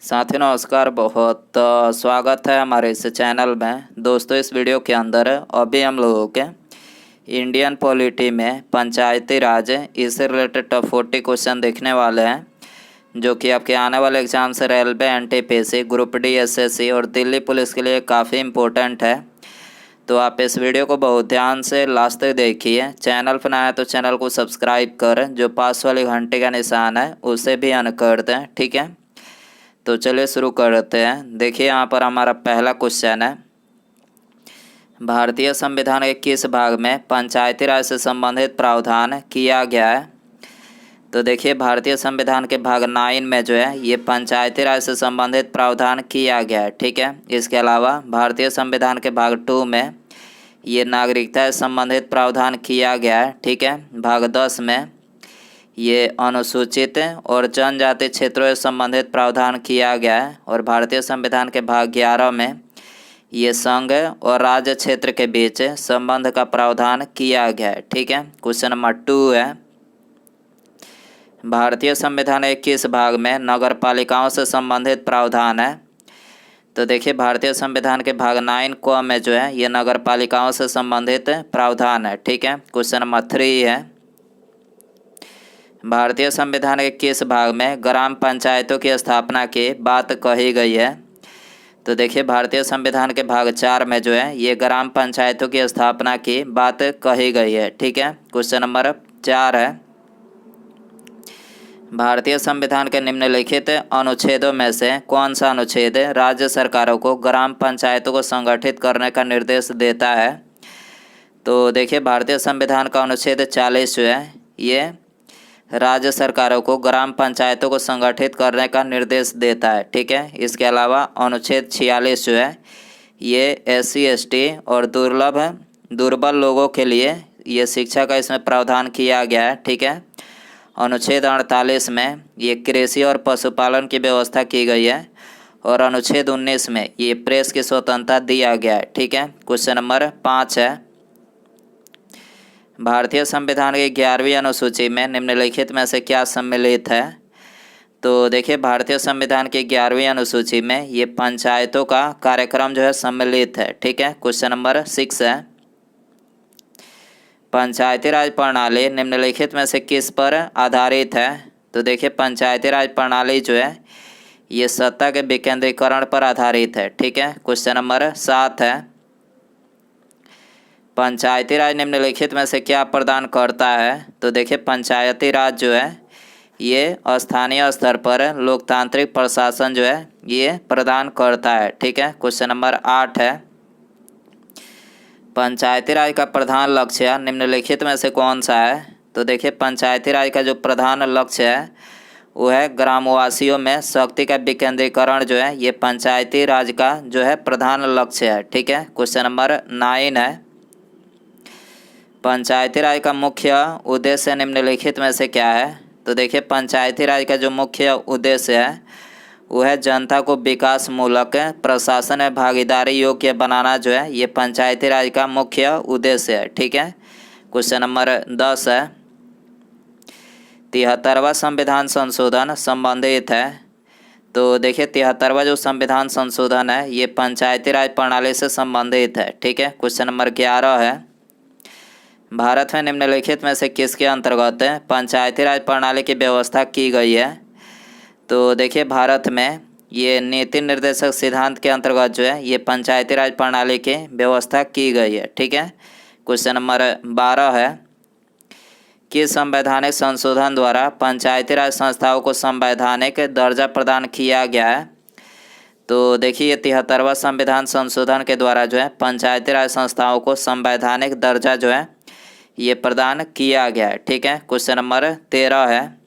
साथियों नमस्कार। बहुत स्वागत है हमारे इस चैनल में। दोस्तों इस वीडियो के अंदर अभी हम लोगों के इंडियन पॉलिटी में पंचायती राज इससे रिलेटेड टॉप 40 क्वेश्चन देखने वाले हैं, जो कि आपके आने वाले एग्जाम से railway, NTPC, group D, SSC और दिल्ली पुलिस के लिए काफ़ी इम्पोर्टेंट है। तो आप इस वीडियो को बहुत ध्यान से लास्ट तक देखिए। चैनल पर नया है तो चैनल को सब्सक्राइब कर, जो पास वाली घंटे का निशान है उसे भी ऑन कर दें, ठीक है। तो चलिए शुरू करते हैं। देखिए यहाँ पर हमारा पहला क्वेश्चन है, भारतीय संविधान के किस भाग में पंचायती राज से संबंधित प्रावधान किया गया है। तो देखिए भारतीय संविधान के भाग 9 में जो है ये पंचायती राज से संबंधित प्रावधान किया गया है, ठीक है। इसके अलावा भारतीय संविधान के भाग 2 में ये नागरिकता से संबंधित प्रावधान किया गया है, ठीक है। भाग 10 में ये अनुसूचित और जनजाति क्षेत्रों से संबंधित प्रावधान किया गया है, और भारतीय संविधान के भाग 11 में ये संघ और राज्य क्षेत्र के बीच संबंध का प्रावधान किया गया है, ठीक है। क्वेश्चन नंबर 2 है, भारतीय संविधान के किस भाग में नगर पालिकाओं से संबंधित प्रावधान है। तो देखिए भारतीय संविधान के भाग 9 क में जो है ये नगर पालिकाओं से संबंधित प्रावधान है, ठीक है। क्वेश्चन नंबर 3 है, भारतीय संविधान के किस भाग में ग्राम पंचायतों की स्थापना की बात कही गई है। तो देखिए भारतीय संविधान के भाग 4 में जो है ये ग्राम पंचायतों की स्थापना की बात कही गई है, ठीक है। क्वेश्चन नंबर 4 है, भारतीय संविधान के निम्नलिखित अनुच्छेदों में से कौन सा अनुच्छेद राज्य सरकारों को ग्राम पंचायतों को संगठित करने का निर्देश देता है। तो देखिए भारतीय संविधान का अनुच्छेद 40 जो है ये राज्य सरकारों को ग्राम पंचायतों को संगठित करने का निर्देश देता है, ठीक है। इसके अलावा अनुच्छेद 46 जो है ये SC ST और दुर्बल लोगों के लिए ये शिक्षा का इसमें प्रावधान किया गया है, ठीक है। अनुच्छेद 48 में ये कृषि और पशुपालन की व्यवस्था की गई है, और अनुच्छेद 19 में ये प्रेस की स्वतंत्रता दिया गया है, ठीक है। क्वेश्चन नंबर 5 है, भारतीय संविधान की 11वीं अनुसूची में निम्नलिखित में से क्या सम्मिलित है। तो देखिए भारतीय संविधान की 11वीं अनुसूची में ये पंचायतों का कार्यक्रम जो है सम्मिलित है, ठीक है। क्वेश्चन नंबर 6 है, पंचायती राज प्रणाली निम्नलिखित में से किस पर आधारित है। तो देखिए पंचायती राज प्रणाली जो है ये सत्ता के विकेंद्रीकरण पर आधारित है, ठीक है। क्वेश्चन नंबर 7 है, पंचायती राज निम्नलिखित में से क्या प्रदान करता है। तो देखिए पंचायती राज जो है ये स्थानीय स्तर पर लोकतांत्रिक प्रशासन जो है ये प्रदान करता है, ठीक है। क्वेश्चन नंबर 8 है, पंचायती राज का प्रधान लक्ष्य निम्नलिखित में से कौन सा है। तो देखिए पंचायती राज का जो प्रधान लक्ष्य है वो है ग्रामवासियों में शक्ति का विकेंद्रीकरण जो है ये पंचायती राज का जो है प्रधान लक्ष्य है, ठीक है। क्वेश्चन नंबर 9 है, पंचायती राज का मुख्य उद्देश्य निम्नलिखित में से क्या है। तो देखिए पंचायती राज का जो मुख्य उद्देश्य है वो है जनता को विकास मूलक प्रशासन में भागीदारी योग्य बनाना जो है ये पंचायती राज का मुख्य उद्देश्य है, ठीक है। क्वेश्चन नंबर 10 है, 73वां संविधान संशोधन संबंधित है। तो देखिए 73वां जो संविधान संशोधन है ये पंचायती राज प्रणाली से संबंधित है, ठीक है। क्वेश्चन नंबर 11 है, भारत में निम्नलिखित में से किसके अंतर्गत पंचायती राज प्रणाली की व्यवस्था की गई है। तो देखिए भारत में ये नीति निर्देशक सिद्धांत के अंतर्गत जो है ये पंचायती राज प्रणाली की व्यवस्था की गई है, ठीक है। क्वेश्चन नंबर 12 है, किस संवैधानिक संशोधन द्वारा पंचायती राज संस्थाओं को संवैधानिक दर्जा प्रदान किया गया है। तो देखिए 73वां संविधान संशोधन के द्वारा जो है पंचायती राज संस्थाओं को संवैधानिक दर्जा जो है ये प्रदान किया गया है, ठीक है। क्वेश्चन नंबर 13 है,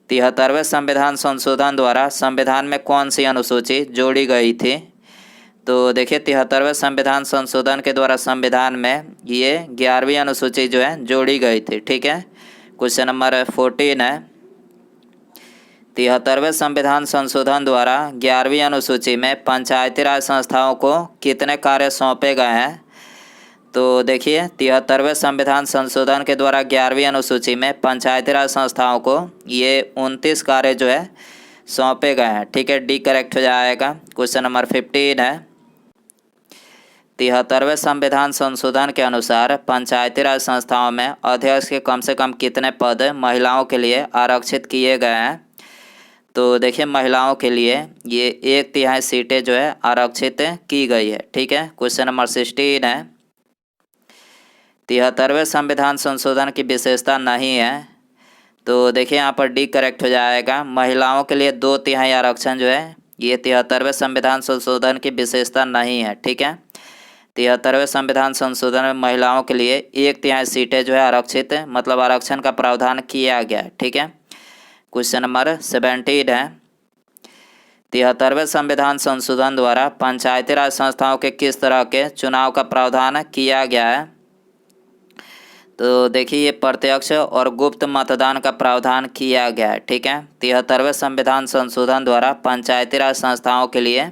73वें संविधान संशोधन द्वारा संविधान में कौन सी अनुसूची जोड़ी गई थी। तो देखिए 73वें संविधान संशोधन के द्वारा संविधान में ये 11वीं अनुसूची जो है जोड़ी गई थी, ठीक है। क्वेश्चन नंबर 14 है, 73वें संविधान संशोधन द्वारा 11वीं अनुसूची में पंचायती राज संस्थाओं को कितने कार्य सौंपे गए हैं। तो देखिए 73वें संविधान संशोधन के द्वारा 11वीं अनुसूची में पंचायती राज संस्थाओं को ये 29 कार्य जो है सौंपे गए हैं। ठीक है, डी करेक्ट हो जाएगा। क्वेश्चन नंबर 15 है, 73वें संविधान संशोधन के अनुसार पंचायती राज संस्थाओं में अध्यक्ष के कम से कम कितने पद महिलाओं के लिए आरक्षित किए गए हैं? तो देखिए महिलाओं के लिए ये 1/3 सीटें जो है आरक्षित की गई है। ठीक है, क्वेश्चन नंबर 16 है, 73वें संविधान संशोधन की विशेषता नहीं है। तो देखिए यहाँ पर डी करेक्ट हो जाएगा। महिलाओं के लिए 2/3 आरक्षण जो है ये 73वें संविधान संशोधन की विशेषता नहीं है। ठीक है, 73वें संविधान संशोधन में महिलाओं के लिए 1/3 सीटें जो है आरक्षित मतलब आरक्षण का प्रावधान किया गया है। ठीक है, क्वेश्चन नंबर 17 है, 73वें संविधान संशोधन द्वारा पंचायती राज संस्थाओं के किस तरह के चुनाव का प्रावधान किया गया है? तो देखिए ये प्रत्यक्ष और गुप्त मतदान का प्रावधान किया गया है। ठीक है, 73वें संविधान संशोधन द्वारा पंचायती राज संस्थाओं के लिए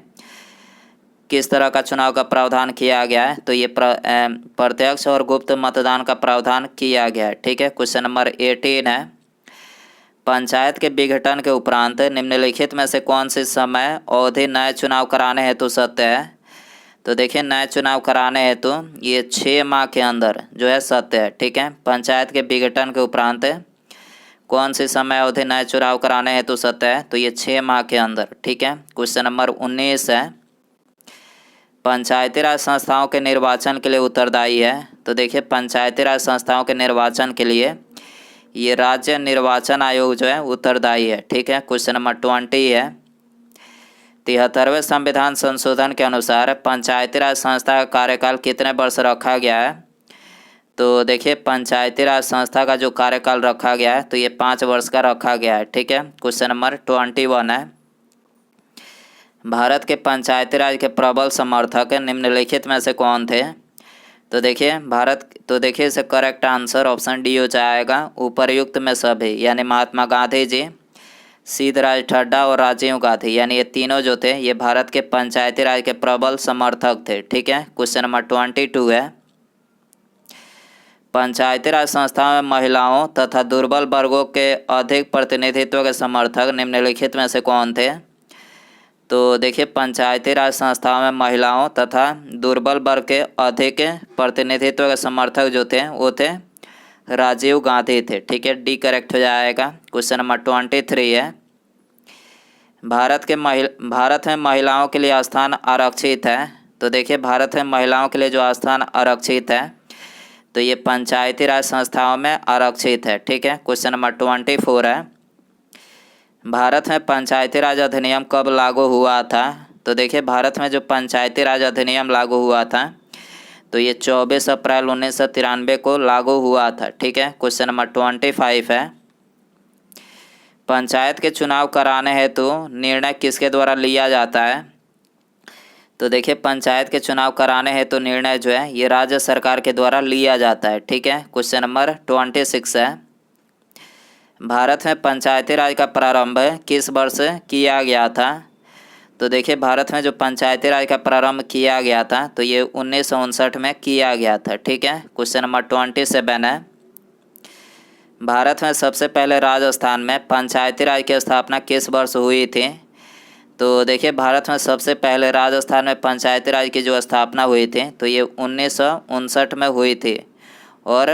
किस तरह का चुनाव का प्रावधान किया गया है? तो ये प्रत्यक्ष और गुप्त मतदान का प्रावधान किया गया है। ठीक है, क्वेश्चन नंबर 18 है, पंचायत के विघटन के उपरांत निम्नलिखित में से कौन सी समय अवधि नए चुनाव कराने हेतु सत्य है? तो देखिए नए चुनाव कराने हेतु ये 6 माह के अंदर जो है सत्य है। ठीक है, पंचायत के विघटन के उपरांत कौन सी समय अवधि नए चुनाव कराने हेतु सत्य है? तो ये 6 माह के अंदर। ठीक है, क्वेश्चन नंबर 19 है, पंचायती राज संस्थाओं के निर्वाचन के लिए उत्तरदायी है। तो देखिए पंचायती राज संस्थाओं के निर्वाचन के लिए ये राज्य निर्वाचन आयोग जो है उत्तरदायी है। ठीक है, क्वेश्चन नंबर 20 है, 73वें संविधान संशोधन के अनुसार पंचायती राज संस्था का कार्यकाल कितने वर्ष रखा गया है? तो देखिए पंचायती राज संस्था का जो कार्यकाल रखा गया है तो ये 5 वर्ष का रखा गया है। ठीक है, क्वेश्चन नंबर 21 है, भारत के पंचायती राज के प्रबल समर्थक निम्नलिखित में से कौन थे? तो देखिए इसे करेक्ट आंसर ऑप्शन डी हो जाएगा, उपर्युक्त में सभी, यानी महात्मा गांधी जी, सिद्धराज ठड्डा और राजीव गांधी, यानी ये तीनों जो थे ये भारत के पंचायती राज के प्रबल समर्थक थे। ठीक है, क्वेश्चन नंबर 22 है, पंचायती राज संस्थाओं में महिलाओं तथा दुर्बल वर्गों के अधिक प्रतिनिधित्व के समर्थक निम्नलिखित में से कौन थे? तो देखिए पंचायती राज संस्थाओं में महिलाओं तथा दुर्बल वर्ग के अधिक प्रतिनिधित्व के समर्थक जो थे वो थे राजीव गांधी थे। ठीक है, डी करेक्ट हो जाएगा। क्वेश्चन नंबर 23 है, भारत में महिलाओं के लिए स्थान आरक्षित है। तो देखिए भारत में महिलाओं के लिए जो स्थान आरक्षित है तो ये पंचायती राज संस्थाओं में आरक्षित है। ठीक है, क्वेश्चन नंबर 24 है, भारत में पंचायती राज अधिनियम कब लागू हुआ था? तो देखिए भारत में जो पंचायती राज अधिनियम लागू हुआ था तो ये 24 अप्रैल 1993 को लागू हुआ था। ठीक है, क्वेश्चन नंबर 25 है, पंचायत के चुनाव कराने हेतु निर्णय किसके द्वारा लिया जाता है? तो देखिए पंचायत के चुनाव कराने हेतु निर्णय जो है ये राज्य सरकार के द्वारा लिया जाता है। ठीक है, क्वेश्चन नंबर 26 है, भारत में पंचायती राज का प्रारंभ किस वर्ष किया गया था? तो देखिए भारत में जो पंचायती राज का प्रारंभ किया गया था तो ये 1959 में किया गया था। ठीक है, क्वेश्चन नंबर 27 है, भारत में सबसे पहले राजस्थान में पंचायती राज की स्थापना किस वर्ष हुई थी? तो देखिए भारत में सबसे पहले राजस्थान में पंचायती राज की जो स्थापना हुई थी तो ये 1959 में हुई थी और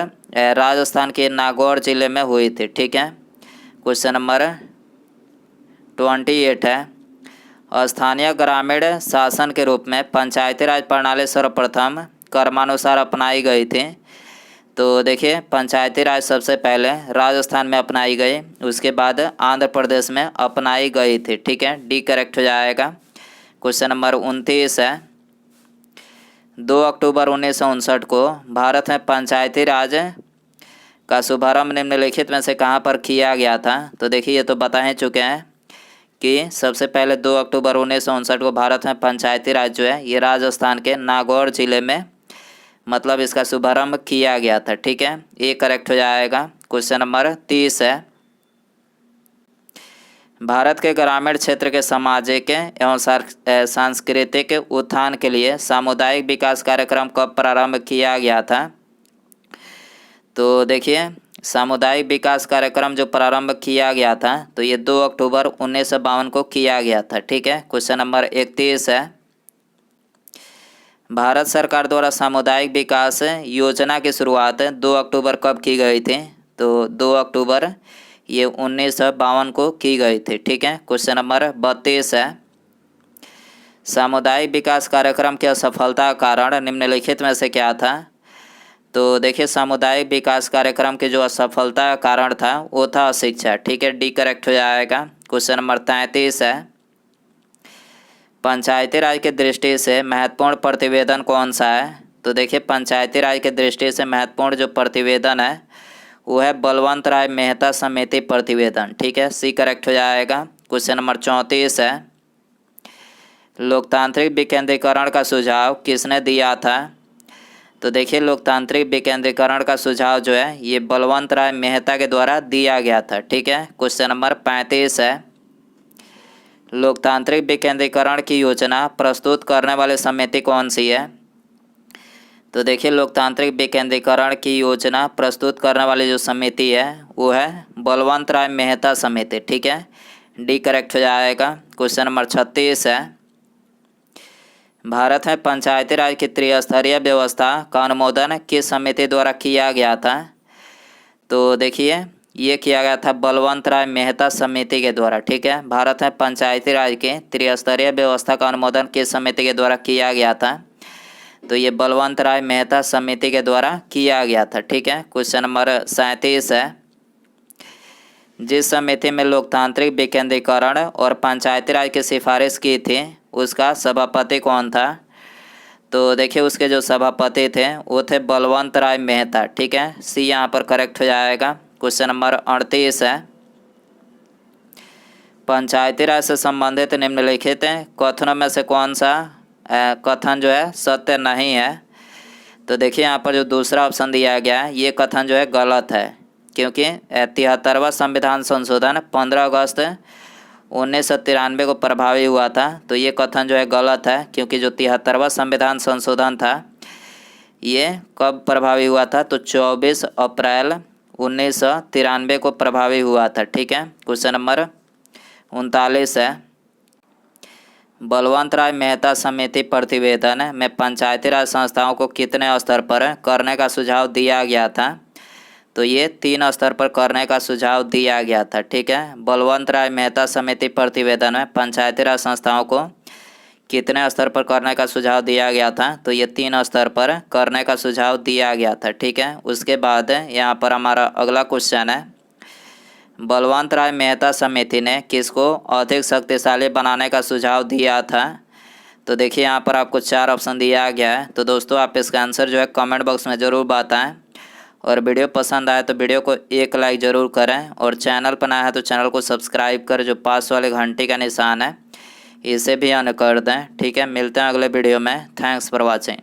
राजस्थान के नागौर जिले में हुई थी। ठीक है, क्वेश्चन नंबर 28 है, स्थानीय ग्रामीण शासन के रूप में पंचायती राज प्रणाली सर्वप्रथम क्रमानुसार अपनाई गई थी। तो देखिए पंचायती राज सबसे पहले राजस्थान में अपनाई गई, उसके बाद आंध्र प्रदेश में अपनाई गई थी। ठीक है, डी करेक्ट हो जाएगा। क्वेश्चन नंबर 29 है, 2 अक्टूबर 1959 को भारत में पंचायती राज का शुभारंभ निम्नलिखित में से कहाँ पर किया गया था? तो देखिए ये तो बता ही चुके हैं कि सबसे पहले 2 अक्टूबर 1959 को भारत में पंचायती राज जो है ये राजस्थान के नागौर जिले में मतलब इसका शुभारंभ किया गया था। ठीक है, ये करेक्ट हो जाएगा। क्वेश्चन नंबर 30 है, भारत के ग्रामीण क्षेत्र के सामाजिक एवं सांस्कृतिक उत्थान के लिए सामुदायिक विकास कार्यक्रम कब प्रारंभ किया गया था? तो देखिए सामुदायिक विकास कार्यक्रम जो प्रारंभ किया गया था तो ये 2 अक्टूबर 1952 को किया गया था। ठीक है, क्वेश्चन नंबर 31 है, भारत सरकार द्वारा सामुदायिक विकास योजना की शुरुआत 2 अक्टूबर कब की गई थी? तो 2 अक्टूबर ये 1952 को की गई थी। ठीक है, क्वेश्चन नंबर 32 है, सामुदायिक विकास कार्यक्रम की असफलता का कारण निम्नलिखित में से क्या था? तो देखिए, सामुदायिक विकास कार्यक्रम के जो असफलता का कारण था वो था अशिक्षा। ठीक है, डी करेक्ट हो जाएगा। क्वेश्चन नंबर 33 है, पंचायती राज की दृष्टि से महत्वपूर्ण प्रतिवेदन कौन सा है? तो देखिए, पंचायती राज की दृष्टि से महत्वपूर्ण जो प्रतिवेदन है वो है बलवंत राय मेहता समिति प्रतिवेदन। ठीक है, सी करेक्ट हो जाएगा। क्वेश्चन नंबर 34 है, लोकतांत्रिक विकेंद्रीकरण का सुझाव किसने दिया था? तो देखिए, लोकतांत्रिक विकेंद्रीकरण का सुझाव जो है ये बलवंत राय मेहता के द्वारा दिया गया था। ठीक है, क्वेश्चन नंबर 35 है, लोकतांत्रिक विकेंद्रीकरण की योजना प्रस्तुत करने वाली समिति कौन सी है? तो देखिए, लोकतांत्रिक विकेंद्रीकरण की योजना प्रस्तुत करने वाली जो समिति है वो है बलवंत राय मेहता समिति। ठीक है, डी करेक्ट हो जाएगा। क्वेश्चन नंबर 36 है, भारत में पंचायती राज की त्रिस्तरीय व्यवस्था का अनुमोदन किस समिति द्वारा किया गया था? तो देखिए, ये किया गया था बलवंत राय मेहता समिति के द्वारा। ठीक है, भारत में पंचायती राज की त्रिस्तरीय व्यवस्था का अनुमोदन किस समिति के द्वारा किया गया था? तो ये बलवंत राय मेहता समिति के द्वारा किया गया था। ठीक है, क्वेश्चन नंबर 37 है, जिस समिति में लोकतांत्रिक विकेंद्रीकरण और पंचायती राज की सिफारिश की थी उसका सभापति कौन था? तो देखिए, उसके जो सभापति थे वो थे बलवंत राय मेहता। ठीक है, सी यहाँ पर करेक्ट हो जाएगा। क्वेश्चन नंबर 38 है, पंचायती राज से संबंधित निम्नलिखित कथनों में से कौन सा कथन जो है सत्य नहीं है? तो देखिए, यहाँ पर जो दूसरा ऑप्शन दिया गया है ये कथन जो है गलत है, क्योंकि 73वां संविधान संशोधन 15 अगस्त 1993 को प्रभावी हुआ था। तो ये कथन जो है गलत है, क्योंकि जो 73वां संविधान संशोधन था ये कब प्रभावी हुआ था? तो 24 अप्रैल 1993 को प्रभावी हुआ था। ठीक है, क्वेश्चन नंबर 39 है, बलवंत राय मेहता समिति प्रतिवेदन में पंचायती राज संस्थाओं को कितने स्तर पर करने का सुझाव दिया गया था? तो ये 3 स्तर पर करने का सुझाव दिया गया था। ठीक है, बलवंत राय मेहता समिति प्रतिवेदन में पंचायती राज संस्थाओं को कितने स्तर पर करने का सुझाव दिया गया था? तो ये 3 स्तर पर करने का सुझाव दिया गया था। ठीक है, उसके बाद यहाँ पर हमारा अगला क्वेश्चन है, बलवंत राय मेहता समिति ने किसको अधिक शक्तिशाली बनाने का सुझाव दिया था? तो देखिए, यहाँ पर आपको 4 ऑप्शन दिया गया है। तो दोस्तों, आप इसका आंसर जो है कमेंट बॉक्स में ज़रूर बताएं, और वीडियो पसंद आए तो वीडियो को एक लाइक ज़रूर करें, और चैनल पर नया है तो चैनल को सब्सक्राइब कर जो पास वाले घंटी का निशान है इसे भी ऑन कर दें। ठीक है, मिलते हैं अगले वीडियो में। Thanks for watching.